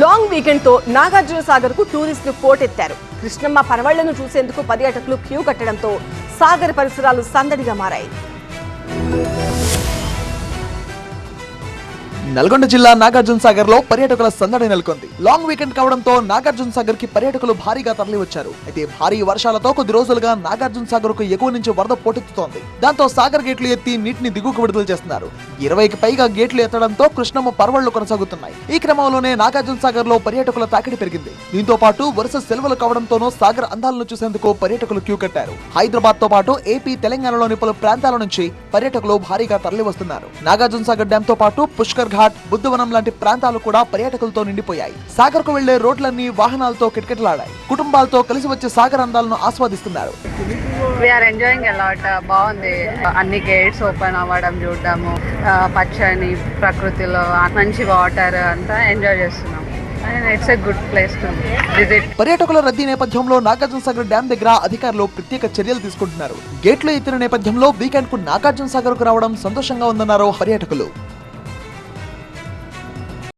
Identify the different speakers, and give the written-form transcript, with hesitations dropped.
Speaker 1: Long weekend తో నాగార్జున సాగర్ కు టూరిస్టులు పోటెత్తారు. కృష్ణమ్మ పరవళ్లను చూసేందుకు పర్యాటకులు క్యూ కట్టడంతో సాగర్ పరిసరాలు సందడిగా మారాయి.
Speaker 2: నల్గొండ జిల్లా నాగార్జున సాగర్ లో పర్యాటకుల సందడి నెలకొంది. లాంగ్ వీకెండ్ కావడంతో నాగార్జున సాగర్ కి పర్యాటకులు భారీగా తరలి వచ్చారు. అయితే భారీ వర్షాలతో కొద్ది రోజులుగా నాగార్జున సాగర్ కు ఎగువ నుంచి వరద పోటెత్తుతోంది. దాంతో సాగర్ గేట్లు ఎత్తి నీటిని దిగువకు విడుదల చేస్తున్నారు. 20కి పైగా గేట్లు ఎత్తడంతో కృష్ణమ్మ పరవళ్లు కొనసాగుతున్నాయి. ఈ క్రమంలోనే నాగార్జున సాగర్ లో పర్యాటకుల తాకిడి పెరిగింది. దీంతో పాటు వరుస సెలవులు కావడంతోనూ సాగర్ అందాలను చూసేందుకు పర్యాటకులు క్యూ కట్టారు. హైదరాబాద్ తో పాటు ఏపీ, తెలంగాణలోని పలు ప్రాంతాల నుంచి పర్యాటకులు భారీగా తరలి వస్తున్నారు. నాగార్జున సాగర్ డ్యామ్ తో పాటు పుష్కర్ ఘాట్, బుద్ధవనం లాంటి ప్రాంతాలు కూడా పర్యాటకులతో నిండిపోయాయి. సాగర్ కు వెళ్లే రోడ్లన్నీ వాహనాలతో కిటకిటలాడాయి. కుటుంబాలతో కలిసి వచ్చే సాగర్ అందాలను ఆస్వాదిస్తున్నారు.
Speaker 3: బాగుంది. అన్ని గేట్స్ ఓపెన్ అవ్వడం చూడడము, పచ్చని ప్రకృతిలో మంచి వాటర్ అంతా ఎంజాయ్ చేస్తున్నాం. It's a good place to visit.
Speaker 2: పర్యాటకుల రద్దీ నేపథ్యంలో నాగార్జున సాగర్ డ్యామ్ దగ్గర అధికారులు ప్రత్యేక చర్యలు తీసుకుంటున్నారు. గేట్లు ఎత్తిన నేపథ్యంలో వీకెండ్ కు నాగార్జున సాగర్ కు రావడం సంతోషంగా ఉందన్నారు పర్యాటకులు.